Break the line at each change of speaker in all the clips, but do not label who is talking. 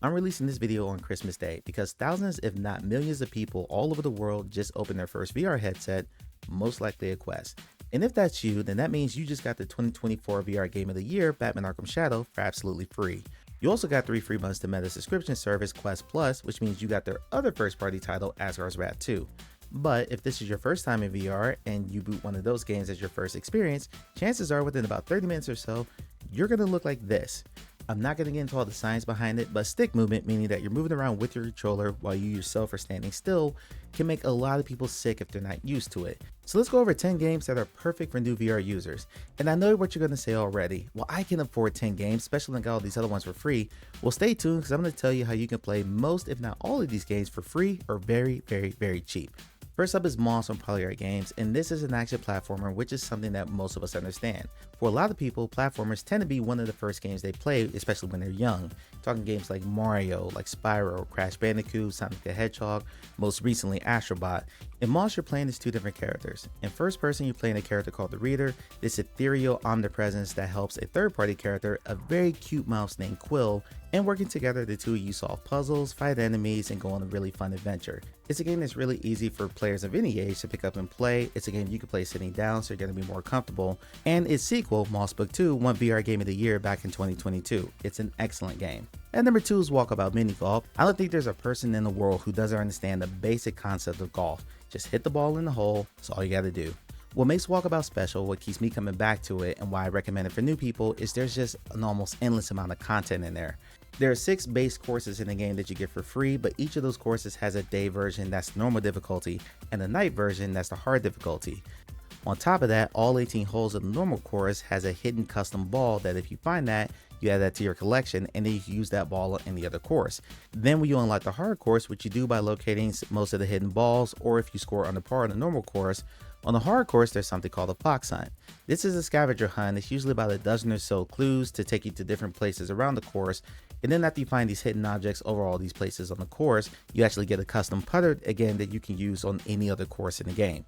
I'm releasing this video on Christmas Day because thousands, if not millions of people all over the world just opened their first VR headset, most likely a Quest. And if that's you, then that means you just got the 2024 VR Game of the Year, Batman Arkham Shadow, for absolutely free. You also got 3 free months to Meta subscription service Quest Plus, which means you got their other first-party title, Asgard's Wrath 2. But if this is your first time in VR and you boot one of those games as your first experience, chances are within about 30 minutes or so, you're going to look like this. I'm not going to get into all the science behind it, but stick movement, meaning that you're moving around with your controller while you yourself are standing still, can make a lot of people sick if they're not used to it. So let's go over 10 games that are perfect for new VR users. And I know what you're going to say already. Well, I can afford 10 games, especially when I got all these other ones for free. Well, stay tuned because I'm going to tell you how you can play most, if not all of these games for free or very, very cheap. First up is Moss from Polyarc Games, and this is an action platformer, which is something that most of us understand. For a lot of people, platformers tend to be one of the first games they play, especially when they're young. Talking games like Mario, like Spyro, Crash Bandicoot, Sonic the Hedgehog, most recently Astrobot. In Moss, you're playing as 2 different characters. In first person, you're playing a character called the Reader, this ethereal omnipresence that helps a third-party character, a very cute mouse named Quill, and working together, the two of you solve puzzles, fight enemies, and go on a really fun adventure. It's a game that's really easy for players of any age to pick up and play. It's a game you can play sitting down, so you're going to be more comfortable. And its sequel, Moss Book 2, won VR Game of the Year back in 2022. It's an excellent game. And number 2 is Walkabout Mini Golf. I don't think there's a person in the world who doesn't understand the basic concept of golf. Just hit the ball in the hole, that's all you got to do. What makes Walkabout special, what keeps me coming back to it, and why I recommend it for new people is there's just an almost endless amount of content in there. There are 6 base courses in the game that you get for free, but each of those courses has a day version that's normal difficulty and a night version that's the hard difficulty. On top of that, all 18 holes of the normal course has a hidden custom ball that if you find that, you add that to your collection and then you can use that ball in the other course. Then when you unlock the hard course, which you do by locating most of the hidden balls, or if you score under par on the normal course, on the hard course, there's something called a fox hunt. This is a scavenger hunt. It's usually about a dozen or so clues to take you to different places around the course. And then after you find these hidden objects over all these places on the course, you actually get a custom putter again that you can use on any other course in the game.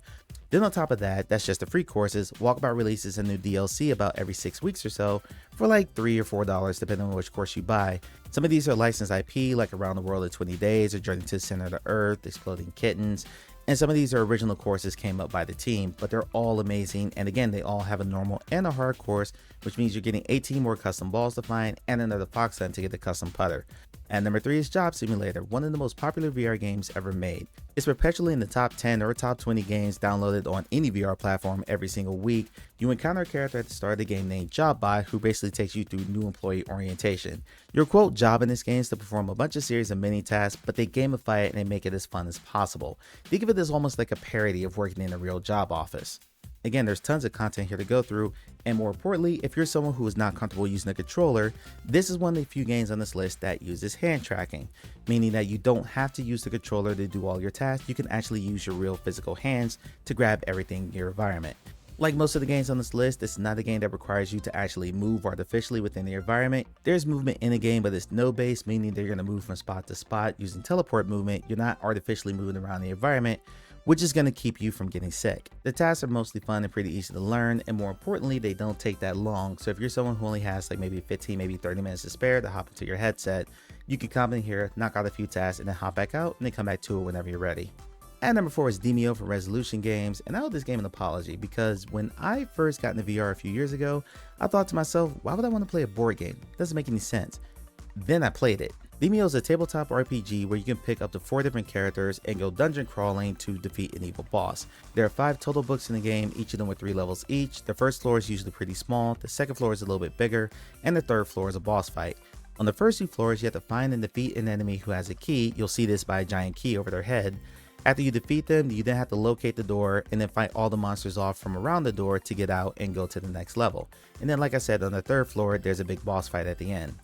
Then on top of that, that's just the free courses. Walkabout releases a new DLC about every 6 weeks or so for like $3 or $4 depending on which course you buy. Some of these are licensed IP like Around the World in 20 Days or Journey to the Center of the Earth, Exploding Kittens. And some of these are original courses came up by the team, but they're all amazing. And again, they all have a normal and a hard course, which means you're getting 18 more custom balls to find and another fox hunt to get the custom putter. And number 3 is Job Simulator, one of the most popular VR games ever made. It's perpetually in the top 10 or top 20 games downloaded on any VR platform every single week. You encounter a character at the start of the game named JobBot who basically takes you through new employee orientation. Your quote job in this game is to perform a bunch of series of mini tasks, but they gamify it and they make it as fun as possible. Think of it as almost like a parody of working in a real job office. Again, there's tons of content here to go through, and more importantly, if you're someone who is not comfortable using a controller, this is one of the few games on this list that uses hand tracking, meaning that you don't have to use the controller to do all your tasks. You can actually use your real physical hands to grab everything in your environment. Like most of the games on this list, it's not a game that requires you to actually move artificially within the environment. There's movement in the game, but it's node-based, meaning that you're going to move from spot to spot using teleport movement. You're not artificially moving around the environment, which is going to keep you from getting sick. The tasks are mostly fun and pretty easy to learn, and more importantly, they don't take that long. So if you're someone who only has like maybe 15, maybe 30 minutes to spare to hop into your headset, you can come in here, knock out a few tasks, and then hop back out, and then come back to it whenever you're ready. And number 4 is Demeo from Resolution Games, and I owe this game an apology because when I first got into VR a few years ago, I thought to myself, why would I want to play a board game? It doesn't make any sense. Then I played it. Demeo is a tabletop RPG where you can pick up to 4 different characters and go dungeon crawling to defeat an evil boss. There are 5 total books in the game, each of them with 3 levels each. The first floor is usually pretty small, the second floor is a little bit bigger, and the third floor is a boss fight. On the first 2 floors, you have to find and defeat an enemy who has a key. You'll see this by a giant key over their head. After you defeat them, you then have to locate the door and then fight all the monsters off from around the door to get out and go to the next level. And then like I said, on the third floor, there's a big boss fight at the end.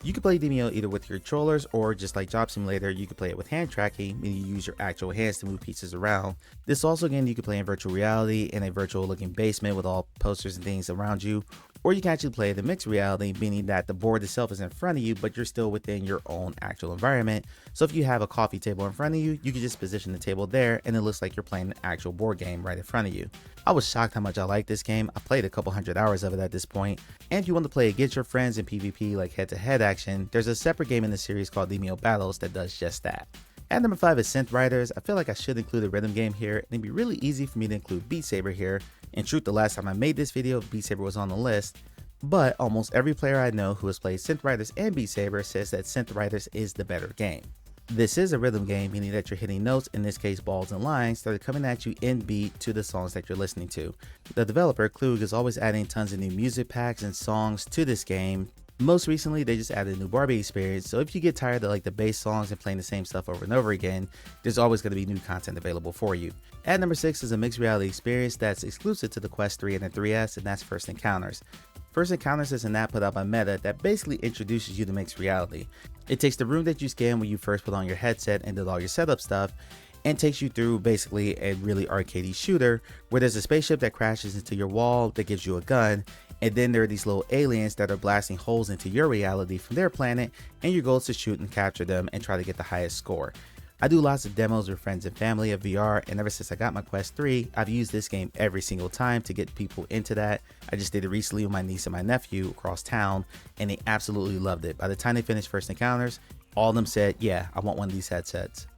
You can play Demeo either with your controllers or just like Job Simulator, you can play it with hand tracking, meaning you use your actual hands to move pieces around. This is also a game you can play in virtual reality in a virtual looking basement with all posters and things around you, Or you can actually play the mixed reality, meaning that the board itself is in front of you, but you're still within your own actual environment. So if you have a coffee table in front of you, you can just position the table there and it looks like you're playing an actual board game right in front of you. I was shocked how much I like this game. I played a couple hundred hours of it at this point. And if you want to play against your friends in PvP like head-to-head action, there's a separate game in the series called Demeo Battles that does just that. At number 5 is Synth Riders. I feel like I should include a rhythm game here, and it'd be really easy for me to include Beat Saber here. In truth, the last time I made this video, Beat Saber was on the list, but almost every player I know who has played Synth Riders and Beat Saber says that Synth Riders is the better game. This is a rhythm game, meaning that you're hitting notes, in this case balls and lines, that are coming at you in beat to the songs that you're listening to. The developer, Klug, is always adding tons of new music packs and songs to this game. Most recently, they just added a new Barbie experience, so if you get tired of like the bass songs and playing the same stuff over and over again, there's always going to be new content available for you. At number 6 is a mixed reality experience that's exclusive to the Quest 3 and the 3S, and that's First Encounters. First Encounters is an app put out by Meta that basically introduces you to mixed reality. It takes the room that you scanned when you first put on your headset and did all your setup stuff, and takes you through basically a really arcadey shooter where there's a spaceship that crashes into your wall that gives you a gun, and then there are these little aliens that are blasting holes into your reality from their planet, and your goal is to shoot and capture them and try to get the highest score. I do lots of demos with friends and family of VR, and ever since I got my Quest 3, I've used this game every single time to get people into that. I just did it recently with my niece and my nephew across town, and they absolutely loved it. By the time they finished First Encounters, all of them said, yeah, I want one of these headsets.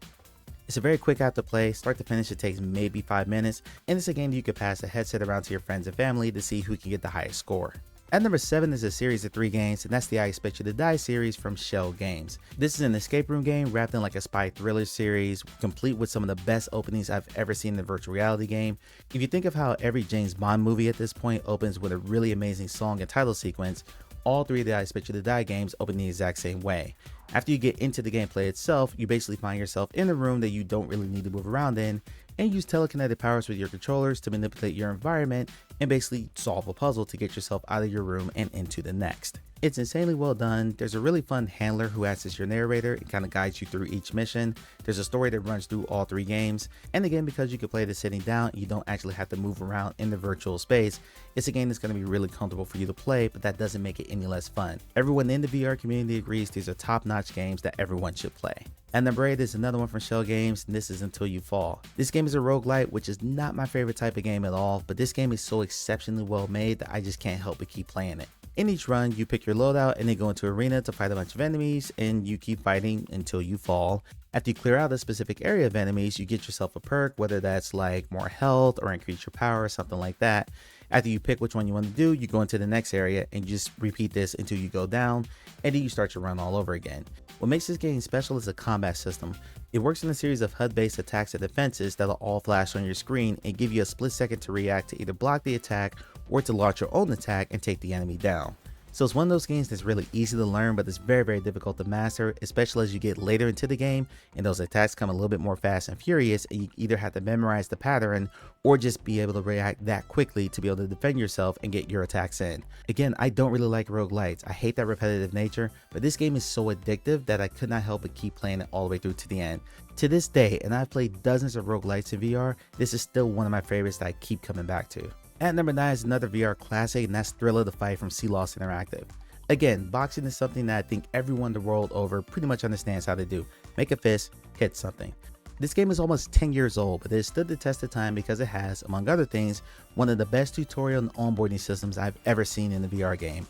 It's a very quick app to play. Start to finish, it takes maybe 5 minutes, and it's a game that you could pass the headset around to your friends and family to see who can get the highest score. At number 7 is a series of 3 games, and that's the I Expect You to Die series from Shell Games. This is an escape room game wrapped in like a spy thriller series, complete with some of the best openings I've ever seen in a virtual reality game. If you think of how every James Bond movie at this point opens with a really amazing song and title sequence, all 3 of the I Expect You to Die games open the exact same way. After you get into the gameplay itself, you basically find yourself in a room that you don't really need to move around in, and use telekinetic powers with your controllers to manipulate your environment and basically solve a puzzle to get yourself out of your room and into the next. It's insanely well done. There's a really fun handler who acts as your narrator and kind of guides you through each mission. There's a story that runs through all 3 games. And again, because you can play this sitting down, you don't actually have to move around in the virtual space. It's a game that's going to be really comfortable for you to play, but that doesn't make it any less fun. Everyone in the VR community agrees these are top-notch games that everyone should play. At number 8 is another one from Shell Games, and this is Until You Fall. This game is a roguelite, which is not my favorite type of game at all, but this game is so exceptionally well made that I just can't help but keep playing it. In each run, you pick your loadout and then go into an arena to fight a bunch of enemies, and you keep fighting until you fall. After you clear out a specific area of enemies, you get yourself a perk, whether that's like more health or increase your power or something like that. After you pick which one you want to do, you go into the next area and you just repeat this until you go down, and then you start your run all over again. What makes this game special is the combat system. It works in a series of HUD-based attacks and defenses that'll all flash on your screen and give you a split second to react to either block the attack or to launch your own attack and take the enemy down. So it's one of those games that's really easy to learn, but it's very difficult to master, especially as you get later into the game and those attacks come a little bit more fast and furious, and you either have to memorize the pattern or just be able to react that quickly to be able to defend yourself and get your attacks in. Again, I don't really like roguelites. I hate that repetitive nature, but this game is so addictive that I could not help but keep playing it all the way through to the end. To this day, and I've played dozens of roguelites in VR, this is still one of my favorites that I keep coming back to. At number 9 is another VR classic, and that's Thriller the Fight from Sea Lost Interactive. Again, boxing is something that I think everyone the world over pretty much understands how to do. Make a fist, hit something. This game is almost 10 years old, but it has stood the test of time because it has, among other things, one of the best tutorial and onboarding systems I've ever seen in a VR game.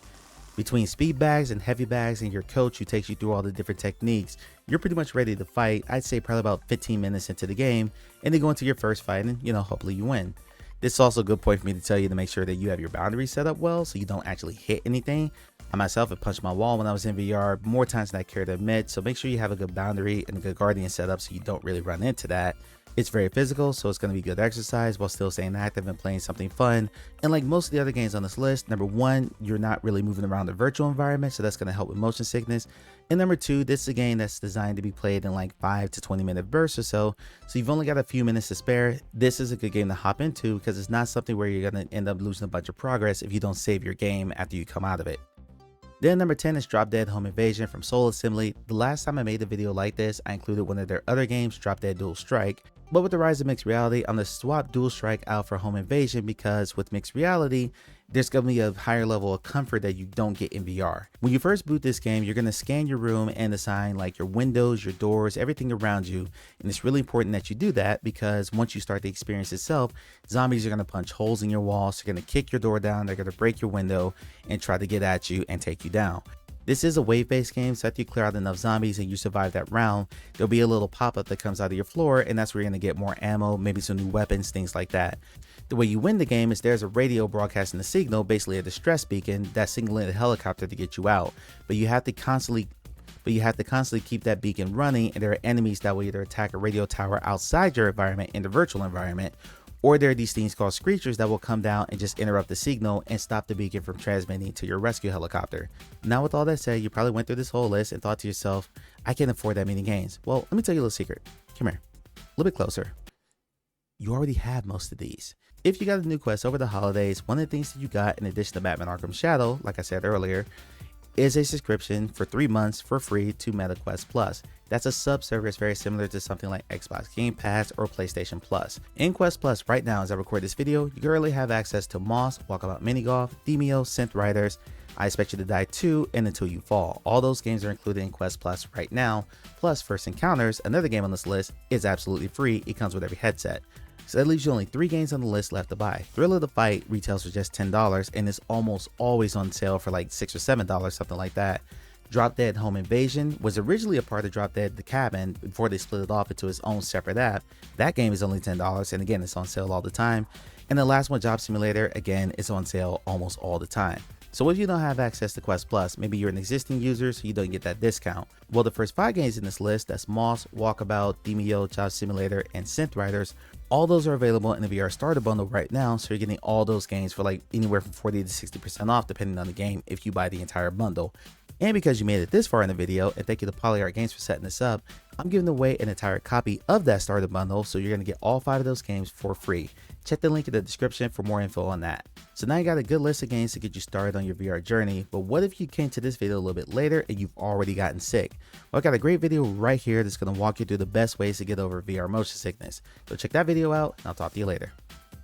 Between speed bags and heavy bags and your coach who takes you through all the different techniques, you're pretty much ready to fight. I'd say probably about 15 minutes into the game, and then go into your first fight and, hopefully you win. This is also a good point for me to tell you to make sure that you have your boundaries set up well so you don't actually hit anything. I myself have punched my wall when I was in VR more times than I care to admit, so make sure you have a good boundary and a good guardian set up so you don't really run into that. It's very physical, so it's going to be good exercise while still staying active and playing something fun. And like most of the other games on this list, number 1, you're not really moving around the virtual environment, so that's going to help with motion sickness. And number 2, this is a game that's designed to be played in like 5 to 20 minute bursts or so you've only got a few minutes to spare. This is a good game to hop into because it's not something where you're going to end up losing a bunch of progress if you don't save your game after you come out of it. Then number 10 is Drop Dead Home Invasion from Soul Assembly. The last time I made a video like this, I included one of their other games, Drop Dead Dual Strike. But with the rise of mixed reality, I'm going to swap Dual Strike out for Home Invasion because with mixed reality, there's going to be a higher level of comfort that you don't get in VR. When you first boot this game, you're going to scan your room and assign like your windows, your doors, everything around you. And it's really important that you do that because once you start the experience itself, zombies are going to punch holes in your walls. They're going to kick your door down. They're going to break your window and try to get at you and take you down. This is a wave-based game, so after you clear out enough zombies and you survive that round, there'll be a little pop-up that comes out of your floor, and that's where you're going to get more ammo, maybe some new weapons, things like that. The way you win the game is there's a radio broadcasting a signal, basically a distress beacon, that's signaling a helicopter to get you out. But you have to constantly keep that beacon running, and there are enemies that will either attack a radio tower outside your environment in the virtual environment, or there are these things called screechers that will come down and just interrupt the signal and stop the beacon from transmitting to your rescue helicopter. Now with all that said, you probably went through this whole list and thought to yourself, I can't afford that many games. Well, let me tell you a little secret. Come here, a little bit closer. You already have most of these. If you got a new quest over the holidays, one of the things that you got in addition to Batman Arkham Shadow, like I said earlier, is a subscription for 3 months for free to MetaQuest Plus. That's a sub-service very similar to something like Xbox Game Pass or PlayStation Plus. In Quest Plus right now, as I record this video, you currently have access to Moss, Walkabout Mini Golf, Demeo, Synth Riders, I Expect You to Die 2, and Until You Fall. All those games are included in Quest Plus right now. Plus First Encounters, another game on this list, is absolutely free. It comes with every headset. So that leaves you only 3 games on the list left to buy. Thrill of the Fight retails for just $10 and is almost always on sale for like $6 or $7, something like that. Drop Dead Home Invasion was originally a part of Drop Dead The Cabin before they split it off into its own separate app. That game is only $10 and again, it's on sale all the time. And the last one, Job Simulator, again, is on sale almost all the time. So if you don't have access to Quest Plus, maybe you're an existing user so you don't get that discount. Well, the first 5 games in this list, that's Moss, Walkabout, Demeo, Job Simulator, and Synth Riders, all those are available in the VR starter bundle right now, so you're getting all those games for like anywhere from 40 to 60% off depending on the game if you buy the entire bundle. And because you made it this far in the video, and thank you to Polyarc Games for setting this up, I'm giving away an entire copy of that starter bundle, so you're going to get all 5 of those games for free. Check the link in the description for more info on that. So now you got a good list of games to get you started on your VR journey, but what if you came to this video a little bit later and you've already gotten sick? Well, I got a great video right here that's going to walk you through the best ways to get over VR motion sickness. So check that video out, and I'll talk to you later.